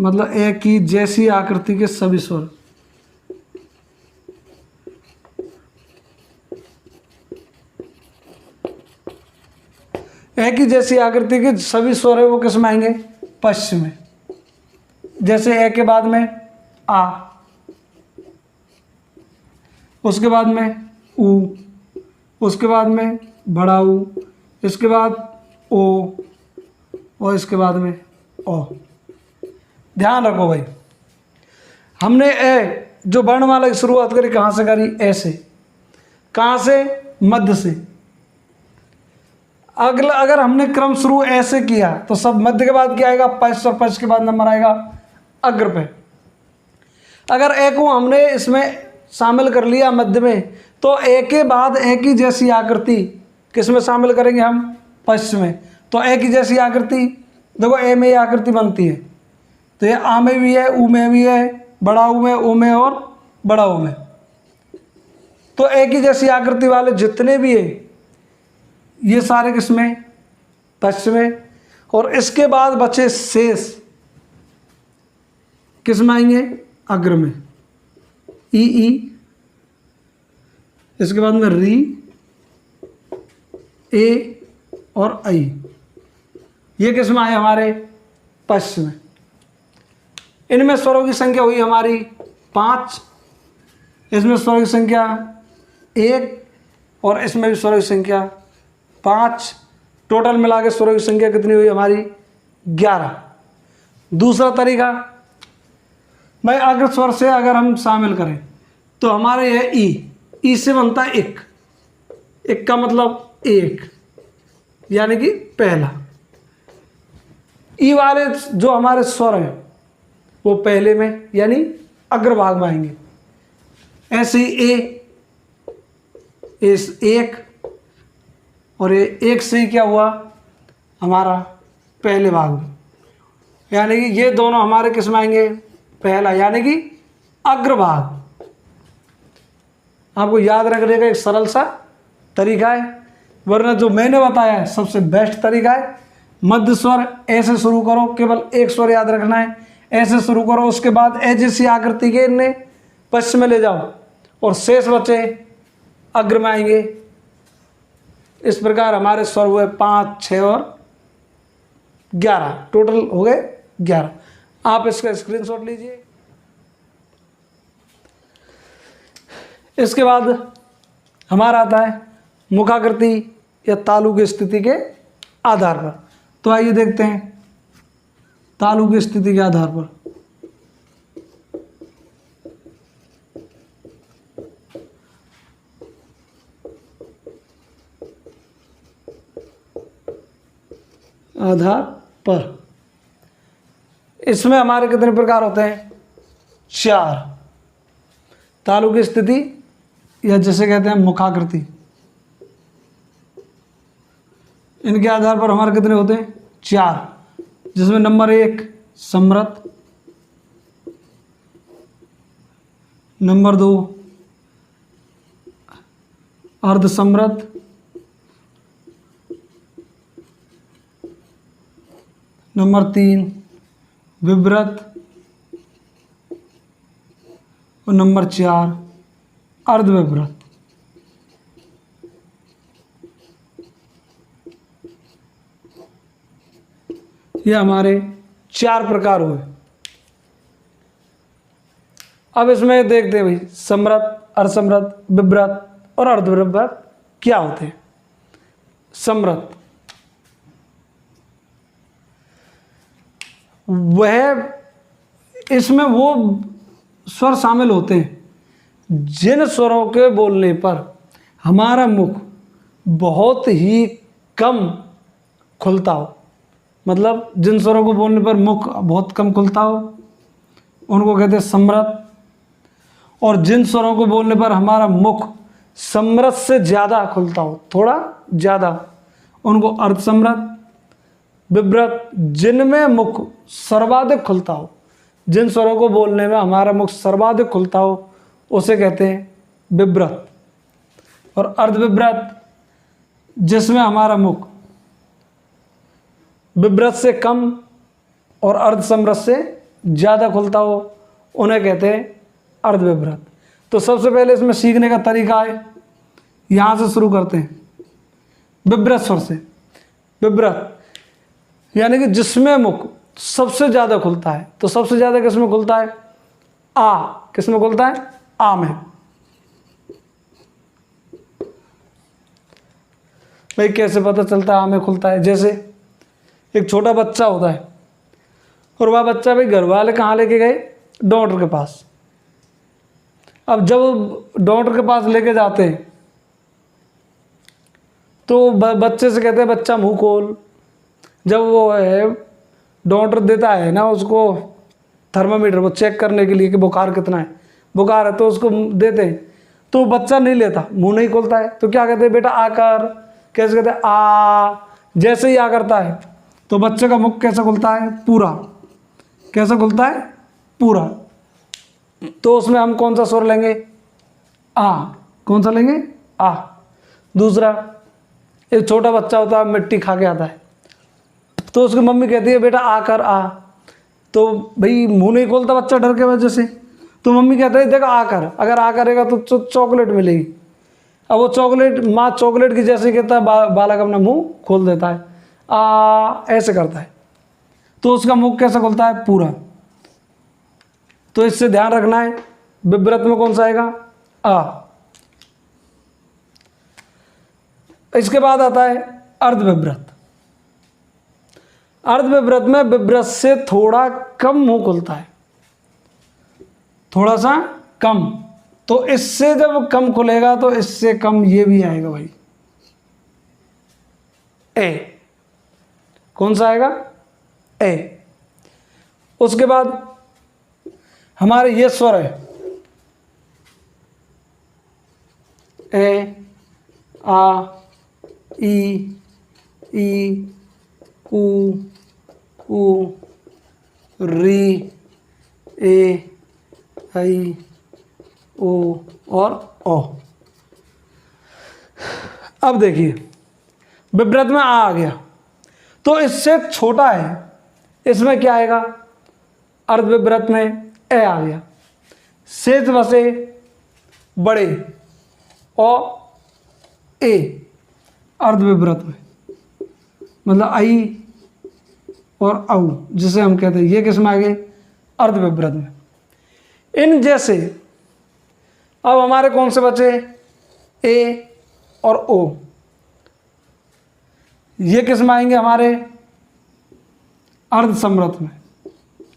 मतलब ए की जैसी आकृति के सभी स्वर, ए की जैसी आकृति के सभी स्वर है वो किस में आएंगे? पश्च में। जैसे ए के बाद में आ, उसके बाद में ऊ, उसके बाद में बड़ा ऊ, इसके बाद ओ, और इसके बाद में ओ। ध्यान रखो भाई, हमने ए जो वर्णमाला की शुरुआत करी कहाँ से करी? ए से। कहाँ से? मध्य से। अगला अगर हमने क्रम शुरू ऐसे किया तो सब मध्य के बाद क्या आएगा? पश्च, और पश्च के बाद नंबर आएगा अग्र पे। अगर ए को हमने इसमें शामिल कर लिया मध्य में, तो ए के बाद ए की जैसी आकृति किस में शामिल करेंगे हम? पश्च में। तो ए की जैसी आकृति देखो, ए में ये आकृति बनती है, तो ये आ में भी है, ऊ में भी है, बड़ा ऊ में, ओ में और बड़ा ओ में। तो ए की जैसी आकृति वाले जितने भी है ये सारे किसमें? पश्च में। और इसके बाद बचे शेष किस में आएंगे? अग्र में। ई ई, इसके बाद में री, ए और आई, ये किस में आए? हमारे पश्च में। इनमें स्वरों की संख्या हुई हमारी 5, इसमें स्वरों की संख्या 1, और इसमें भी स्वरों की संख्या 5। टोटल मिला के स्वरों की संख्या कितनी हुई हमारी? 11। दूसरा तरीका, भाई अग्र स्वर से अगर हम शामिल करें तो हमारे यह ई से बनता है एक। एक का मतलब एक, यानी कि पहला। ई वाले जो हमारे स्वर हैं वो पहले में यानी अग्रभाग में आएंगे। ऐसे ही इस एक, और ये एक से ही क्या हुआ? हमारा पहले भाग में, यानी कि ये दोनों हमारे किस में आएंगे? पहला, यानी कि अग्रभाग। आपको याद रखने का एक सरल सा तरीका है, वरना जो मैंने बताया है सबसे बेस्ट तरीका है। मध्य स्वर ऐसे शुरू करो, केवल एक स्वर याद रखना है, ऐसे शुरू करो, उसके बाद ए जैसी आकृति के इन्हें पश्च में ले जाओ, और शेष बचे अग्र में आएंगे। इस प्रकार हमारे स्वर हुए 5, 6 और 11, टोटल हो गए 11। आप इसका स्क्रीनशॉट लीजिए। इसके बाद हमारा आता है मुखाकृति या तालु की स्थिति के आधार पर। तो आइए देखते हैं तालु की स्थिति के आधार पर। आधार पर इसमें हमारे कितने प्रकार होते हैं? 4। तालु की स्थिति या जिसे कहते हैं मुखाकृति, इनके आधार पर हमारे कितने होते हैं? 4, जिसमें नंबर 1 समृत, नंबर 2 अर्धसमृत, नंबर 3 विव्रत और नंबर 4 अर्धविव्रत। ये हमारे 4 प्रकार हुए। अब इसमें देखते हैं भाई समृत, अर्धसमृत, विव्रत और अर्धविव्रत क्या होते हैं। समृत वह, इसमें वो स्वर शामिल होते हैं जिन स्वरों के बोलने पर हमारा मुख बहुत ही कम खुलता हो। मतलब जिन स्वरों को बोलने पर मुख बहुत कम खुलता हो उनको कहते हैं समृत, और जिन स्वरों को बोलने पर हमारा मुख समृत से ज़्यादा खुलता हो, थोड़ा ज़्यादा, उनको अर्धसमृत। विव्रत जिनमें मुख सर्वाधिक खुलता हो, जिन स्वरों को बोलने में हमारा मुख सर्वाधिक खुलता हो उसे कहते हैं विव्रत। और अर्धविव्रत जिसमें हमारा मुख विव्रत से कम और अर्धसमृत से ज़्यादा खुलता हो उन्हें कहते हैं अर्धविव्रत। तो सबसे पहले इसमें सीखने का तरीका है, यहाँ से शुरू करते हैं विव्रत स्वर से। विव्रत यानी कि जिसमें मुख सबसे ज़्यादा खुलता है। तो सबसे ज़्यादा किसमें खुलता है? आ। किसमें खुलता है? आ में। भाई कैसे पता चलता है आ में खुलता है? जैसे एक छोटा बच्चा होता है और वह बच्चा भाई घर वाले कहाँ लेके गए? डॉक्टर के पास। अब जब डॉक्टर के पास लेके जाते हैं तो बच्चे से कहते हैं बच्चा मुंह खोल। जब वो है डॉक्टर देता है ना उसको थर्मामीटर, वो चेक करने के लिए कि बुखार कितना है, बुखार है तो उसको देते हैं, तो बच्चा नहीं लेता, मुंह नहीं खोलता है। तो क्या कहते हैं? बेटा आकर। कैसे कहते हैं? आ। जैसे ही आ करता है तो बच्चे का मुख कैसे खुलता है? पूरा। कैसे खुलता है? पूरा। तो उसमें हम कौन सा स्वर लेंगे? आ। कौन सा लेंगे? आ। दूसरा, एक छोटा बच्चा होता है मिट्टी खा के आता है तो उसकी मम्मी कहती है बेटा आकर आ। तो भाई मुंह नहीं खोलता बच्चा डर के वजह से, तो मम्मी कहते हैं देखो आकर, अगर आ करेगा तो चॉकलेट मिलेगी। अब वो चॉकलेट, माँ चॉकलेट की जैसे कहता है बालक अपना मुंह खोल देता है, आ ऐसे करता है। तो उसका मुख कैसा खुलता है? पूरा। तो इससे ध्यान रखना है विव्रत में कौन सा आएगा? आ। इसके बाद आता है अर्धविव्रत। अर्धविव्रत में विव्रत से थोड़ा कम मुंह खुलता है, थोड़ा सा कम। तो इससे जब कम खुलेगा तो इससे कम ये भी आएगा भाई, ए। कौन सा आएगा? ए। उसके बाद हमारे ये स्वर है ए, आ, ई, उ, री, ए, आई, ओ और ओ। अब देखिए विव्रत में आ गया तो इससे छोटा है, इसमें क्या आएगा? अर्धविव्रत में ए आ गया। शेष बसे बड़े और ए अर्धविव्रत में, मतलब आई और औ जिसे हम कहते हैं, ये किस में आ गए? अर्धविव्रत में। इन जैसे अब हमारे कौन से बचे? ए और ओ। ये किस में आएंगे हमारे? अर्धसमृत में,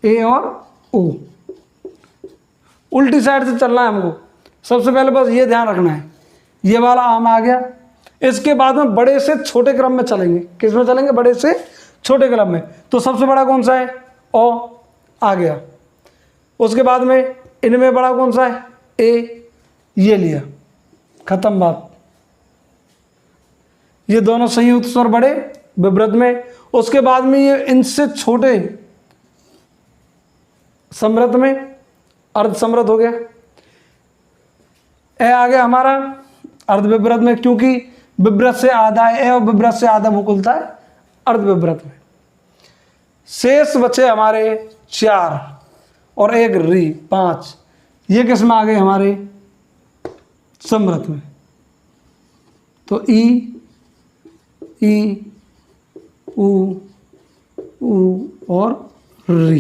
ए और ओ। उल्टी साइड से चलना है हमको। सबसे पहले बस ये ध्यान रखना है, ये वाला आम आ गया। इसके बाद में बड़े से छोटे क्रम में चलेंगे। किस में चलेंगे? बड़े से छोटे क्रम में। तो सबसे बड़ा कौन सा है? ओ आ गया। उसके बाद में इनमें बड़ा कौन सा है? ए। ये लिया, खत्म बात। ये दोनों संयुक्त स्वर बड़े विव्रत में। उसके बाद में ये इनसे छोटे समृत में अर्ध समृत हो गया। ए आ गया हमारा अर्ध विव्रत में, क्योंकि विव्रत से आधा है और विव्रत से आधा मुकुलता है अर्ध विव्रत में। शेष बचे हमारे 4 और 1 री 5, ये किस में आ गए हमारे समृत में। तो ई उ और री,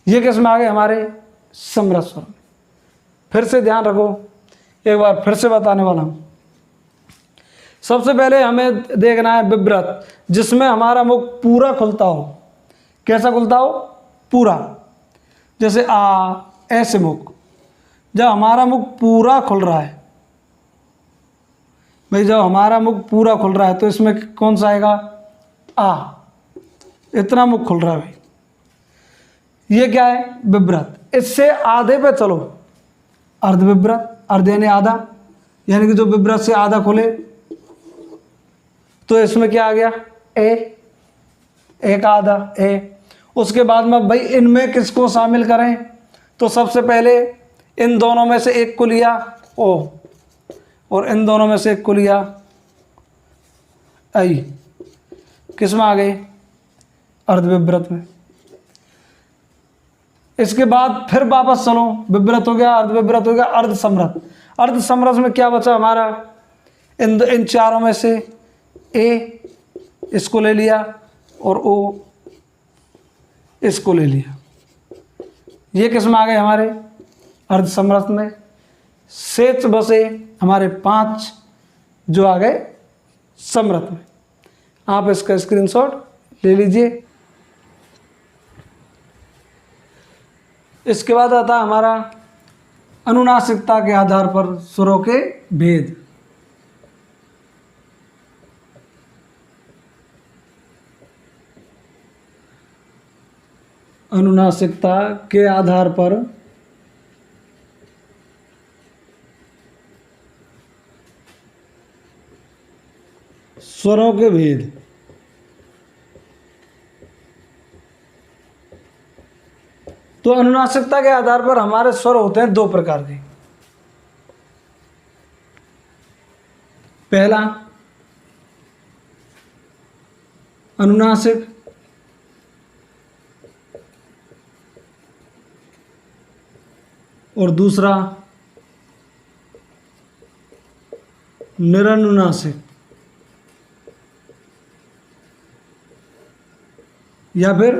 ये किस में आ गए हमारे समृत स्वर में। फिर से ध्यान रखो, एक बार फिर से बताने वाला हूं। सबसे पहले हमें देखना है विव्रत, जिसमें हमारा मुख पूरा खुलता हो। कैसा खुलता हो? पूरा। जैसे आ, ऐसे मुख, जब हमारा मुख पूरा खुल रहा है भाई, जब हमारा मुख पूरा खुल रहा है तो इसमें कौन सा आएगा? आ। इतना मुख खुल रहा है भाई, ये क्या है? विव्रत। इससे आधे पे चलो, अर्ध विव्रत। अर्ध यानी आधा, यानी कि जो विव्रत से आधा खुले, तो इसमें क्या आ गया? ए, एक आधा ए। उसके बाद में भाई इनमें किसको शामिल करें? तो सबसे पहले इन दोनों में से एक को लिया ओ, और इन दोनों में से एक को लिया आई। किस में आ गए? अर्ध विव्रत में। इसके बाद फिर वापस चलो, विव्रत हो गया, अर्ध विव्रत हो गया, अर्ध समृत। अर्ध समृत में क्या बचा हमारा? इन चारों में से ए इसको ले लिया और ओ इसको ले लिया। ये किस में आ गए हमारे? अर्ध समृत में। शेष बसे हमारे 5 जो आ गए समृत में। आप इसका स्क्रीनशॉट ले लीजिए। इसके बाद आता हमारा अनुनासिकता के आधार पर स्वरों के भेद। अनुनासिकता के आधार पर स्वरों के भेद। तो अनुनासिकता के आधार पर हमारे स्वर होते हैं 2 प्रकार के। पहला अनुनासिक, और दूसरा निरनुनासिक या फिर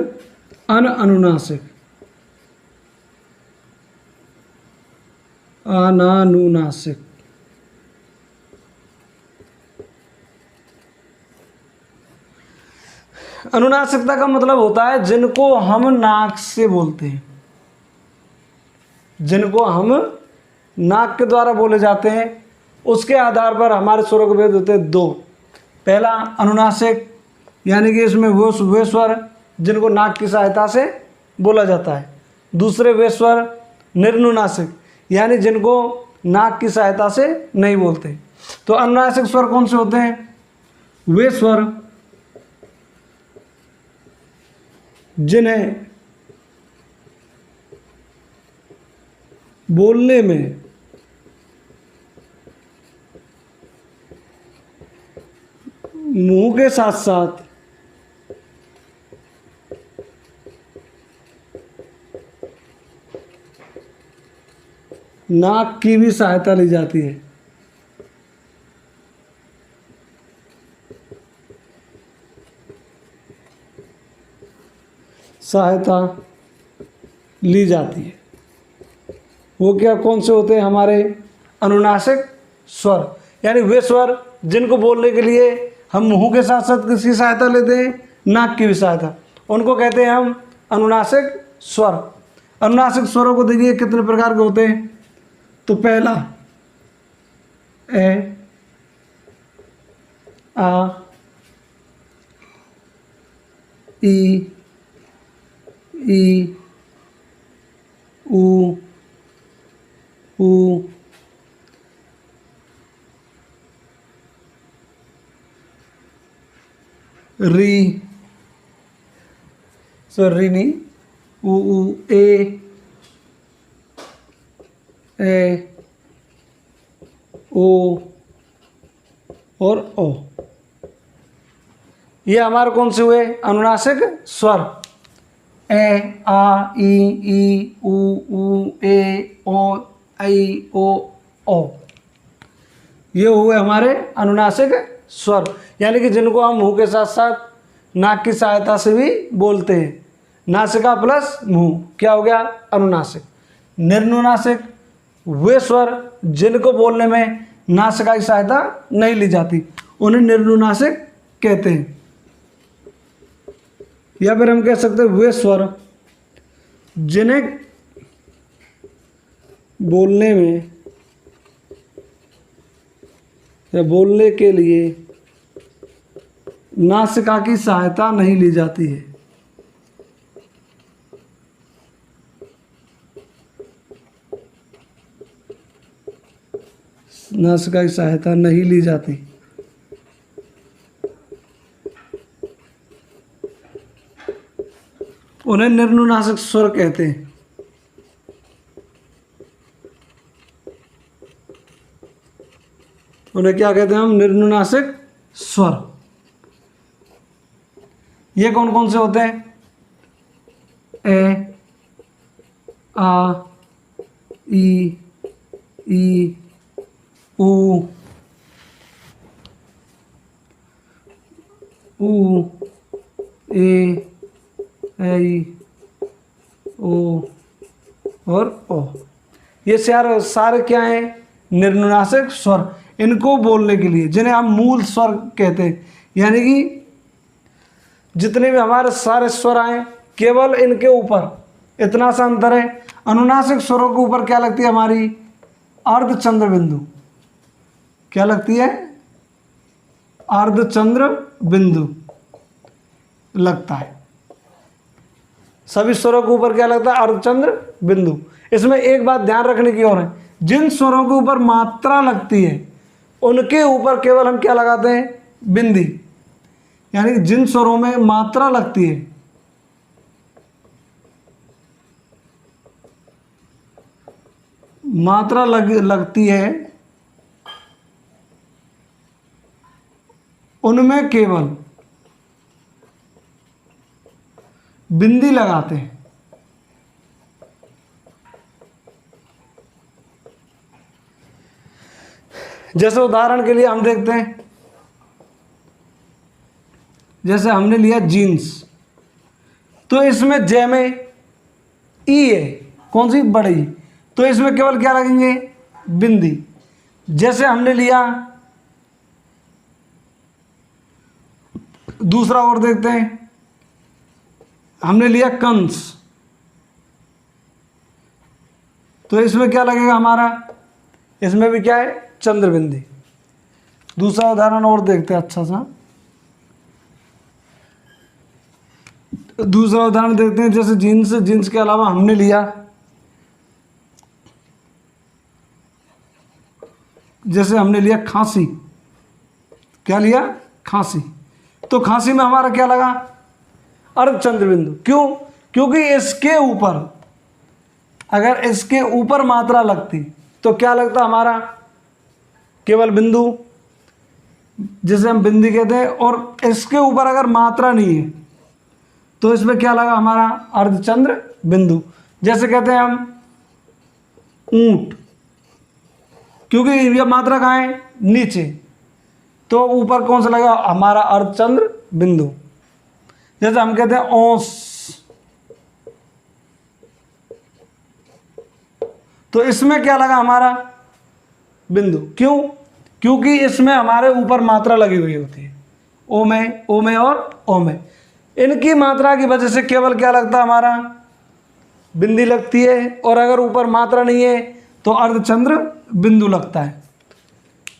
अनअनुनासिक, अनानुनासिक। अनुनासिकता का मतलब होता है जिनको हम नाक से बोलते हैं, जिनको हम नाक के द्वारा बोले जाते हैं, उसके आधार पर हमारे स्वरों के भेद होते हैं 2। पहला अनुनासिक, यानी कि इसमें वे स्वर जिनको नाक की सहायता से बोला जाता है। दूसरे वे स्वर निर्नुनासिक, यानी जिनको नाक की सहायता से नहीं बोलते। तो अनुनासिक स्वर कौन से होते हैं? वे स्वर जिन्हें बोलने में मुंह के साथ साथ नाक की भी सहायता ली जाती है। सहायता ली जाती है। वो क्या कौन से होते हैं हमारे अनुनासिक स्वर, यानी वे स्वर जिनको बोलने के लिए हम मुंह के साथ साथ किसकी सहायता लेते हैं? नाक की भी सहायता, उनको कहते हैं हम अनुनासिक स्वर। अनुनासिक स्वरों को देखिए कितने प्रकार के होते हैं। तो पहला ए, आ, ई, उ, री, री नहीं, ऊ ए ओ और ओ। ये हमारे कौन से हुए? अनुनासिक स्वर। ए, आ, ई, ऊ, ए, ओ, ऐ, ओ। ये हुए हमारे अनुनासिक स्वर, यानी कि जिनको हम मुंह के साथ साथ नाक की सहायता से भी बोलते हैं। नासिका प्लस मुंह क्या हो गया? अनुनासिक। निर्नुनासिक वे स्वर जिनको बोलने में नासिका की सहायता नहीं ली जाती, उन्हें निर्नुनासिक कहते हैं। या फिर हम कह सकते हैं वे स्वर जिन्हें बोलने में या बोलने के लिए नासिका की सहायता नहीं ली जाती है। नासिका की सहायता नहीं ली जाती। उन्हें निर्नुनासिक स्वर कहते हैं। उन्हें क्या कहते हैं हम? निर्नुनासिक स्वर। ये कौन कौन से होते हैं? ए, आ, ई, ऊ, ए, ऐ, ओ और ओ। ये सारे क्या हैं? निर्नुनासिक स्वर। इनको बोलने के लिए, जिन्हें हम मूल स्वर कहते हैं, यानी कि जितने भी हमारे सारे स्वर आए, केवल इनके ऊपर इतना सा अंतर है। अनुनासिक स्वरों के ऊपर क्या लगती है हमारी? अर्धचंद्र बिंदु। क्या लगती है? अर्धचंद्र बिंदु लगता है। सभी स्वरों के ऊपर क्या लगता है? अर्धचंद्र बिंदु। इसमें एक बात ध्यान रखने की और है, जिन स्वरों के ऊपर मात्रा लगती है उनके ऊपर केवल हम क्या लगाते हैं? बिंदी। यानी कि जिन स्वरों में मात्रा लगती है, लगती है, उनमें केवल बिंदी लगाते हैं। जैसे उदाहरण के लिए हम देखते हैं, जैसे हमने लिया जीन्स, तो इसमें जे में ई है, कौन सी? बड़ी, तो इसमें केवल क्या लगेंगे? बिंदी। जैसे हमने लिया दूसरा और देखते हैं, हमने लिया कंस, तो इसमें क्या लगेगा हमारा? इसमें भी क्या है? चंद्रबिंदी। दूसरा उदाहरण और देखते हैं अच्छा सा। दूसरा उदाहरण देखते हैं, जैसे जीन्स के अलावा हमने लिया, जैसे हमने लिया खांसी। क्या लिया? खांसी। तो खांसी में हमारा क्या लगा? अर्धचंद्र बिंदु। क्यों? क्योंकि इसके ऊपर, अगर इसके ऊपर मात्रा लगती तो क्या लगता हमारा? केवल बिंदु, जिसे हम बिंदी कहते हैं। और इसके ऊपर अगर मात्रा नहीं है तो इसमें क्या लगा हमारा? अर्धचंद्र बिंदु। जैसे कहते हैं हम ऊंट, क्योंकि यह मात्रा कहाँ है? नीचे, तो ऊपर कौन सा लगा? हमारा अर्धचंद्र बिंदु। जैसे हम कहते हैं औंस, तो इसमें क्या लगा हमारा? बिंदु। क्यों? क्योंकि इसमें हमारे ऊपर मात्रा लगी हुई होती है, ओ में और ओ में। इनकी मात्रा की वजह से केवल क्या लगता है हमारा? बिंदी लगती है। और अगर ऊपर मात्रा नहीं है तो अर्धचंद्र बिंदु लगता है।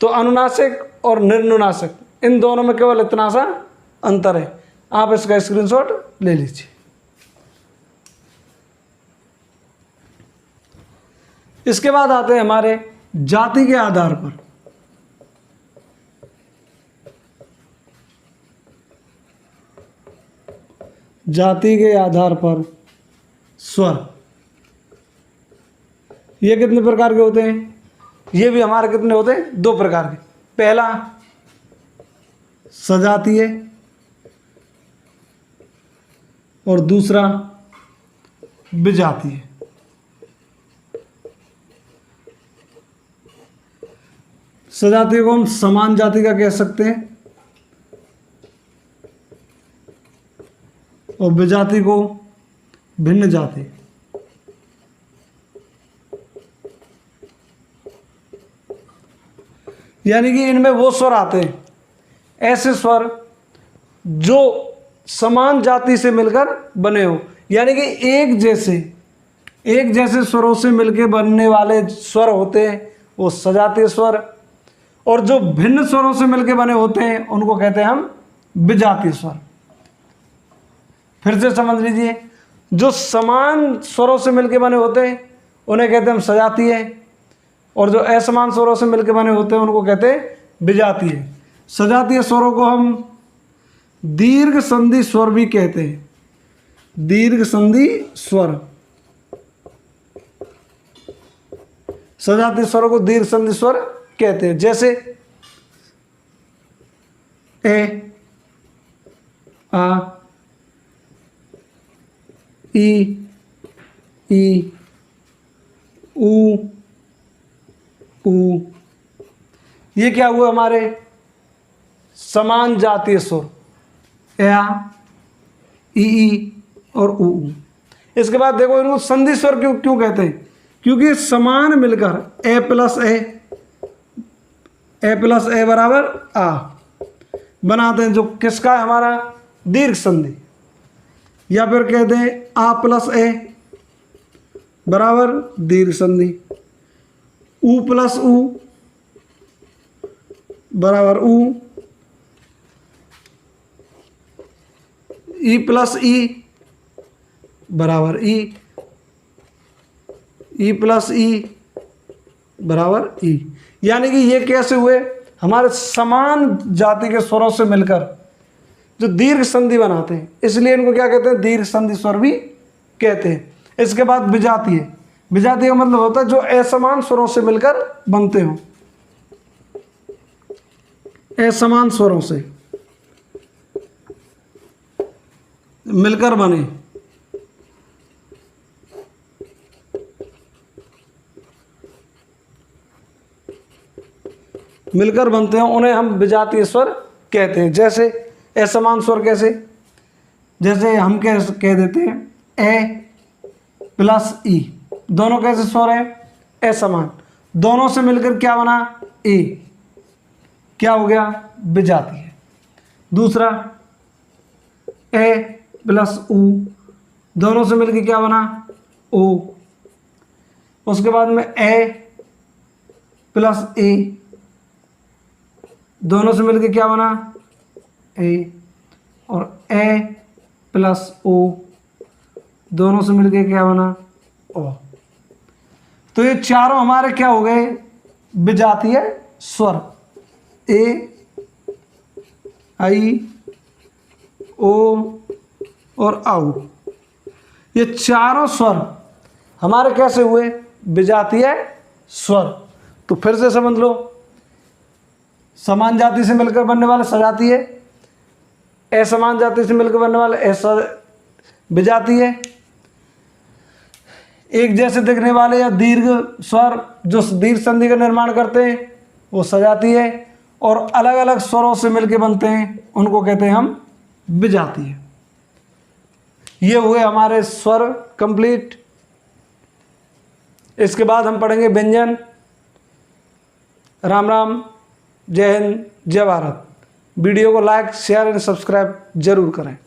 तो अनुनासिक और निर्नुनासिक, इन दोनों में केवल इतना सा अंतर है। आप इसका स्क्रीनशॉट ले लीजिए। इसके बाद आते हैं हमारे जाति के आधार पर। जाति के आधार पर स्वर। ये कितने प्रकार के होते हैं? ये भी हमारे कितने होते हैं? 2 प्रकार के। पहला सजातीय और दूसरा विजातीय। सजातीय को हम समान जाति का कह सकते हैं और विजाति को भिन्न जाति। यानी कि इनमें वो स्वर आते हैं, ऐसे स्वर जो समान जाति से मिलकर बने हो, यानी कि एक जैसे स्वरों से मिलकर बनने वाले स्वर होते हैं वो सजातीय स्वर, और जो भिन्न स्वरों से मिलकर बने होते हैं उनको कहते हैं हम विजातीय स्वर। फिर से समझ लीजिए, जो समान स्वरों से मिलकर बने होते हैं उन्हें कहते हैं हम सजातीय, और जो असमान स्वरों से मिलकर बने होते हैं उनको कहते हैं विजातीय। सजातीय स्वरों को हम दीर्घ संधि स्वर भी कहते हैं, दीर्घ संधि स्वर। सजातीय स्वरों को दीर्घ संधि स्वर कहते हैं, जैसे ए, आ, ई, ऊ, ये क्या हुआ हमारे समान जातीय स्वर, या, ई और ऊ। इसके बाद देखो इनको संधि स्वर क्यों कहते हैं? क्योंकि समान मिलकर ए प्लस ए बराबर आ बनाते हैं, जो किसका है हमारा दीर्घ संधि। या फिर कहते हैं आ प्लस ए बराबर दीर्घ संधि, ऊ प्लस ऊ बराबर ऊ, ई प्लस ई बराबर ई, ई प्लस ई बराबर ई। यानी कि ये कैसे हुए? हमारे समान जाति के स्वरों से मिलकर जो दीर्घ संधि बनाते हैं, इसलिए इनको क्या कहते हैं? दीर्घ संधि स्वर भी कहते हैं। इसके बाद विजातीय। विजातीय का मतलब होता है जो असमान स्वरों से मिलकर बनते हो, असमान स्वरों से मिलकर बने। मिलकर बनते हैं उन्हें हम विजातीय स्वर कहते हैं। जैसे असमान स्वर कैसे? जैसे हम कह देते हैं ए प्लस ई, दोनों कैसे स्वर है? असमान। दोनों से मिलकर क्या बना? ए, क्या हो गया? विजातीय। दूसरा ए प्लस ऊ, दोनों से मिलकर क्या बना? ओ। उसके बाद में ए प्लस ए, दोनों से मिलकर क्या बना? ए। और ए प्लस ओ, दोनों से मिलकर क्या बना? ओ। तो ये चारों हमारे क्या हो गए? विजातीय स्वर। ए, आई, ओ और आउ, ये चारों स्वर हमारे कैसे हुए? विजातीय स्वर। तो फिर से समझ लो, समान जाति से मिलकर बनने वाले सजातीय, असमान जाति से मिलकर बनने वाले विजातीय, एक जैसे दिखने वाले या दीर्घ स्वर जो दीर्घ संधि का निर्माण करते हैं वो सजातीय, और अलग अलग स्वरों से मिलकर बनते हैं उनको कहते हैं हम विजातीय। ये हुए हमारे स्वर कंप्लीट। इसके बाद हम पढ़ेंगे व्यंजन। राम राम, जय हिंद, जय भारत। वीडियो को लाइक, शेयर एंड सब्सक्राइब जरूर करें।